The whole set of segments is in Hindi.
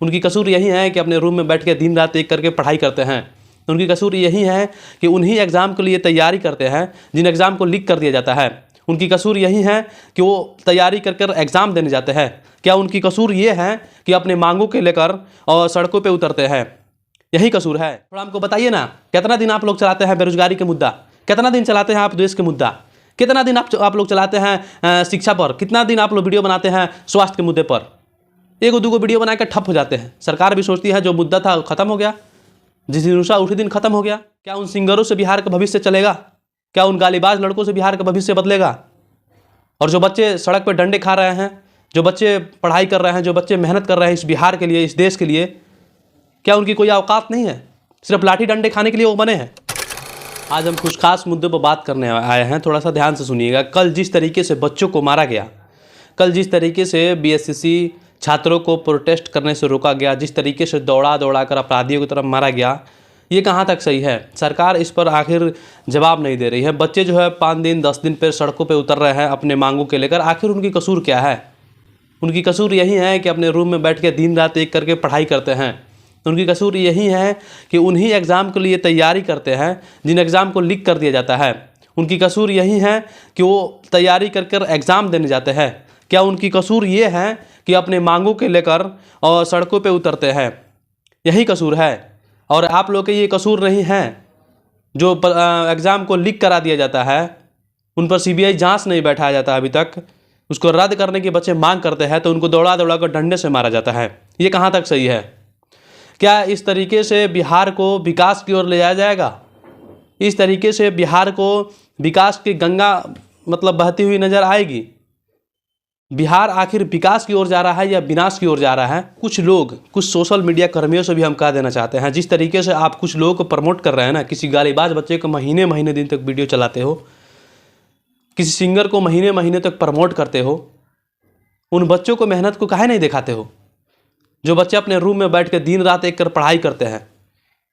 उनकी कसूर यही है कि अपने रूम में बैठ के दिन रात एक करके पढ़ाई करते हैं। उनकी कसूर यही है कि उन्हीं एग्ज़ाम के लिए तैयारी करते हैं जिन एग्ज़ाम को लीक कर दिया जाता है। उनकी कसूर यही है कि वो तैयारी कर कर एग्ज़ाम देने जाते हैं। क्या उनकी कसूर ये है कि अपने मांगों के लेकर और सड़कों पे उतरते हैं? यही कसूर है। थोड़ा हमको बताइए ना, कितना दिन आप लोग चलाते हैं बेरोजगारी के मुद्दा? कितना दिन चलाते हैं आप देश के मुद्दा? कितना दिन आप लोग चलाते हैं शिक्षा पर? कितना दिन आप लोग वीडियो बनाते हैं स्वास्थ्य के मुद्दे पर? एक दो वीडियो बना कर ठप हो जाते हैं। सरकार भी सोचती है जो मुद्दा था खत्म हो गया, जिस दिन उषा उसी दिन खत्म हो गया। क्या उन सिंगरों से बिहार का भविष्य चलेगा? क्या उन गालीबाज लड़कों से बिहार का भविष्य बदलेगा? और जो बच्चे सड़क पर डंडे खा रहे हैं, जो बच्चे पढ़ाई कर रहे हैं, जो बच्चे मेहनत कर रहे हैं इस बिहार के लिए, इस देश के लिए, क्या उनकी कोई औकात नहीं है? सिर्फ लाठी डंडे खाने के लिए वो बने हैं। आज हम कुछ खास मुद्दों पर बात करने आए हैं, थोड़ा सा ध्यान से सुनिएगा। कल जिस तरीके से बच्चों को मारा गया, कल जिस तरीके से बीएसएससी छात्रों को प्रोटेस्ट करने से रोका गया, जिस तरीके से दौड़ा दौड़ा कर अपराधियों की तरफ मारा गया, ये कहाँ तक सही है? सरकार इस पर आखिर जवाब नहीं दे रही है। बच्चे जो है 5 दिन 10 दिन पर सड़कों पे उतर रहे हैं अपने मांगों के लेकर। आखिर उनकी कसूर क्या है? उनकी कसूर यही है कि अपने रूम में बैठ के दिन रात एक करके पढ़ाई करते हैं। उनकी कसूर यही है कि उन्हीं एग्ज़ाम के लिए तैयारी करते हैं जिन एग्ज़ाम को लीक कर दिया जाता है। उनकी कसूर यही है कि वो तैयारी कर कर एग्ज़ाम देने जाते हैं। क्या उनकी कसूर ये है कि अपने मांगों के लेकर और सड़कों पे उतरते हैं? यही कसूर है। और आप लोग के ये कसूर नहीं है जो एग्ज़ाम को लीक करा दिया जाता है, उन पर सीबीआई जांच नहीं बैठाया जाता अभी तक, उसको रद्द करने की बच्चे मांग करते हैं तो उनको दौड़ा दौड़ा कर डंडे से मारा जाता है। ये कहाँ तक सही है? क्या इस तरीके से बिहार को विकास की ओर ले जाया जाएगा? इस तरीके से बिहार को विकास की गंगा बहती हुई नज़र आएगी? बिहार आखिर विकास की ओर जा रहा है या विनाश की ओर जा रहा है? कुछ लोग, कुछ सोशल मीडिया कर्मियों से भी हम कह देना चाहते हैं, जिस तरीके से आप कुछ लोगों को प्रमोट कर रहे हैं ना, किसी गालीबाज बच्चे को महीने महीने दिन तक वीडियो चलाते हो, किसी सिंगर को महीने महीने तक प्रमोट करते हो, उन बच्चों को मेहनत को काहे नहीं दिखाते हो? जो बच्चे अपने रूम में बैठ कर दिन रात एक कर पढ़ाई करते हैं,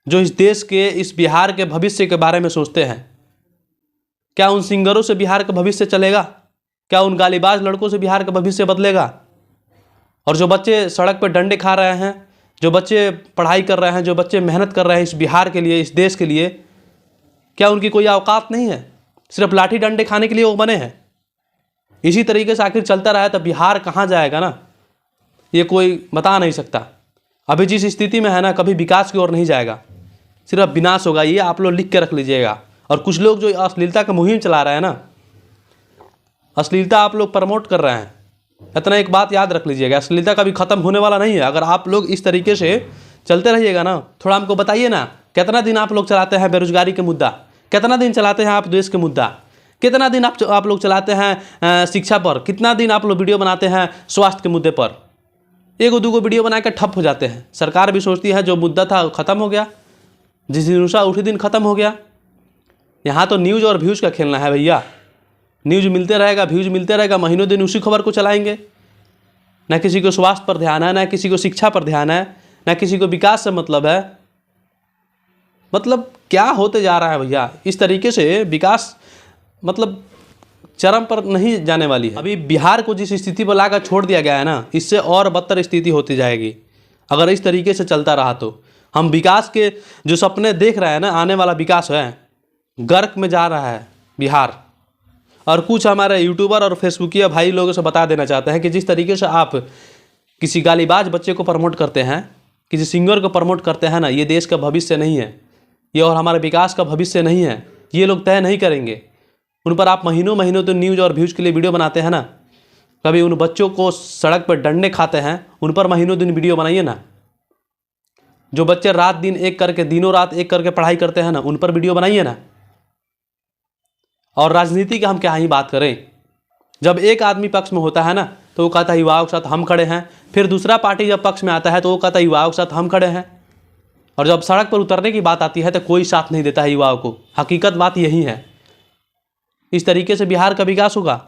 जो इस देश के, इस बिहार के भविष्य के बारे में सोचते हैं, क्या उन सिंगरों से बिहार का भविष्य चलेगा? क्या उन गालीबाज लड़कों से बिहार का भविष्य बदलेगा? और जो बच्चे सड़क पर डंडे खा रहे हैं, जो बच्चे पढ़ाई कर रहे हैं, जो बच्चे मेहनत कर रहे हैं इस बिहार के लिए, इस देश के लिए, क्या उनकी कोई औकात नहीं है? सिर्फ लाठी डंडे खाने के लिए वो बने हैं। इसी तरीके से आखिर चलता रहा तो बिहार कहाँ जाएगा ना, ये कोई बता नहीं सकता। अभी जिस स्थिति में है ना, कभी विकास की ओर नहीं जाएगा, सिर्फ विनाश होगा। ये आप लोग लिख के रख लीजिएगा। और कुछ लोग जो अश्लीलता का मुहिम चला रहे हैं ना, अश्लीलता आप लोग प्रमोट कर रहे हैं, इतना एक बात याद रख लीजिएगा, अश्लीलता कभी ख़त्म होने वाला नहीं है। अगर आप लोग इस तरीके से चलते रहिएगा ना, थोड़ा हमको बताइए ना, कितना दिन आप लोग चलाते हैं बेरोजगारी के मुद्दा? कितना दिन चलाते हैं आप देश के मुद्दा? कितना दिन आप लोग चलाते हैं शिक्षा पर? कितना दिन आप लोग वीडियो बनाते हैं स्वास्थ्य के मुद्दे पर? एक दो वीडियो बना कर ठप हो जाते हैं। सरकार भी सोचती है जो मुद्दा था खत्म हो गया, जिस दिन उषा उसी दिन खत्म हो गया। यहाँ तो न्यूज़ और व्यूज़ का खेलना है भैया। न्यूज़ मिलते रहेगा, व्यूज़ मिलते रहेगा, महीनों दिन उसी खबर को चलाएंगे। ना किसी को स्वास्थ्य पर ध्यान है, ना किसी को शिक्षा पर ध्यान है, ना किसी को विकास से मतलब है। क्या होते जा रहा है भैया? इस तरीके से विकास चरम पर नहीं जाने वाली है। अभी बिहार को जिस स्थिति पर लाकर छोड़ दिया गया है ना, इससे और बदतर स्थिति होती जाएगी अगर इस तरीके से चलता रहा तो। हम विकास के जो सपने देख रहे हैं ना, आने वाला विकास है, गर्क में जा रहा है बिहार। और कुछ हमारे यूट्यूबर और फेसबुकिया भाई लोगों से बता देना चाहते हैं कि जिस तरीके से आप किसी गालीबाज बच्चे को प्रमोट करते हैं, किसी सिंगर को प्रमोट करते हैं ना, ये देश का भविष्य नहीं है, ये और हमारे विकास का भविष्य नहीं है। ये लोग तय नहीं करेंगे। उन पर आप महीनों महीनों तो न्यूज़ और व्यूज़ के लिए वीडियो बनाते हैं ना, कभी उन बच्चों को सड़क पर डंडे खाते हैं, उन पर महीनों दिन वीडियो बनाइए ना। जो बच्चे रात दिन एक करके, दिनों रात एक करके पढ़ाई करते हैं ना, उन पर वीडियो बनाइए ना। और राजनीति की हम क्या ही बात करें, जब एक आदमी पक्ष में होता है ना तो वो कहता है युवाओं के साथ हम खड़े हैं, फिर दूसरा पार्टी जब पक्ष में आता है तो वो कहता है युवाओं के साथ हम खड़े हैं, और जब सड़क पर उतरने की बात आती है तो कोई साथ नहीं देता है युवाओं को। हकीकत बात यही है। इस तरीके से बिहार का विकास होगा?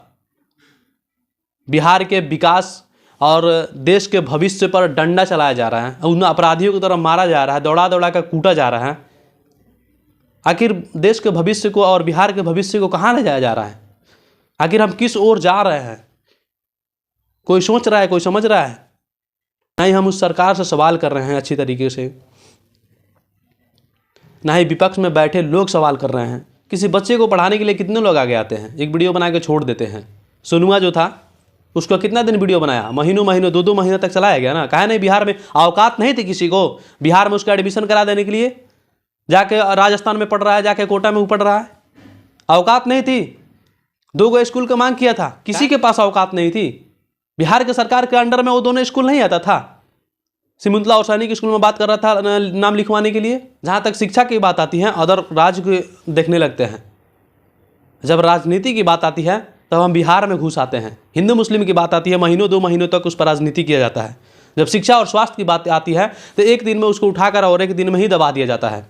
बिहार के विकास और देश के भविष्य पर डंडा चलाया जा रहा है, उन अपराधियों की तरफ मारा जा रहा है, दौड़ा दौड़ा कर कूटा जा रहा है। आखिर देश के भविष्य को और बिहार के भविष्य को कहाँ ले जाया जा रहा है? आखिर हम किस ओर जा रहे हैं? कोई सोच रहा है, कोई समझ रहा है? ना ही हम उस सरकार से सवाल कर रहे हैं अच्छी तरीके से, ना ही विपक्ष में बैठे लोग सवाल कर रहे हैं। किसी बच्चे को पढ़ाने के लिए कितने लोग आगे आते हैं, एक वीडियो बना के छोड़ देते हैं। सोनुआ जो था उसको कितना दिन वीडियो बनाया, महीनों 2 महीने तक चलाया गया ना। कहा नहीं बिहार में औकात नहीं थी किसी को बिहार में उसका एडमिशन करा देने के लिए, जाके राजस्थान में पढ़ रहा है, जाके कोटा में पढ़ रहा है, औकात नहीं थी। 2 स्कूल का मांग किया था, किसी के पास औकात नहीं थी। बिहार के सरकार के अंडर में वो दोनों स्कूल नहीं आता था। सिमुंतला और सैनिक स्कूल में बात कर रहा था नाम लिखवाने के लिए। जहाँ तक शिक्षा की बात आती है अदर राज्य को देखने लगते हैं, जब राजनीति की बात आती है तब हम बिहार में घुस आते हैं। हिंदू मुस्लिम की बात आती है, महीनों 2 महीनों तक उस पर राजनीति किया जाता है। जब शिक्षा और स्वास्थ्य की बात आती है तो एक दिन में उसको उठाकर और एक दिन में ही दबा दिया जाता है।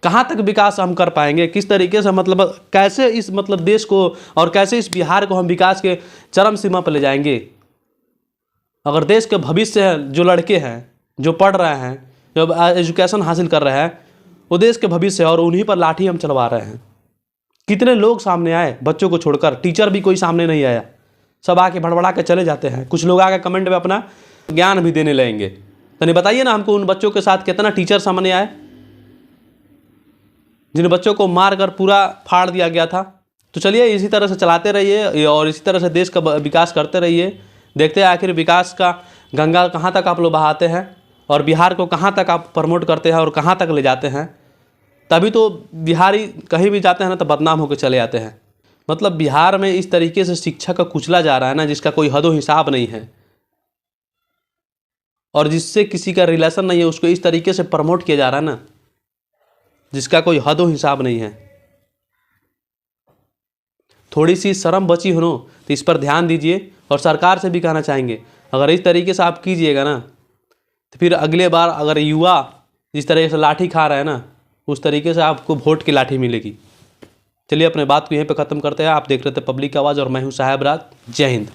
कहाँ तक विकास हम कर पाएंगे, किस तरीके से मतलब कैसे इस मतलब देश को और कैसे इस बिहार को हम विकास के चरम सीमा पर ले जाएंगे। अगर देश के भविष्य जो लड़के हैं, जो पढ़ रहे हैं, जो एजुकेशन हासिल कर रहे हैं, वो देश के भविष्य है और उन्हीं पर लाठी हम चलवा रहे हैं। कितने लोग सामने आए बच्चों को छोड़कर, टीचर भी कोई सामने नहीं आया, सब आके भड़बड़ा के चले जाते हैं। कुछ लोग आके कमेंट में अपना ज्ञान भी देने लगेंगे। तो नहीं बताइए ना हमको उन बच्चों के साथ कितना टीचर सामने आए जिन बच्चों को मार कर पूरा फाड़ दिया गया था। तो चलिए इसी तरह से चलाते रहिए और इसी तरह से देश का विकास करते रहिए। देखते हैं आखिर विकास का गंगा कहाँ तक आप लोग बहाते हैं और बिहार को कहाँ तक आप प्रमोट करते हैं और कहाँ तक ले जाते हैं। तभी तो बिहारी कहीं भी जाते हैं ना तो बदनाम होकर चले आते हैं। मतलब बिहार में इस तरीके से शिक्षा का कुचला जा रहा है ना, जिसका कोई हद व हिसाब नहीं है और जिससे किसी का रिलेशन नहीं है, उसको इस तरीके से प्रमोट किया जा रहा है ना, जिसका कोई हद व हिसाब नहीं है। थोड़ी सी शर्म बची हो तो इस पर ध्यान दीजिए और सरकार से भी कहना चाहेंगे, अगर इस तरीके से आप कीजिएगा ना तो फिर अगले बार अगर युवा जिस तरीके से लाठी खा रहा है ना, उस तरीके से आपको वोट की लाठी मिलेगी। चलिए अपने बात को यहीं पे ख़त्म करते हैं। आप देख रहे थे पब्लिक आवाज़ और मैं हूं साहेब राज। जय हिंद।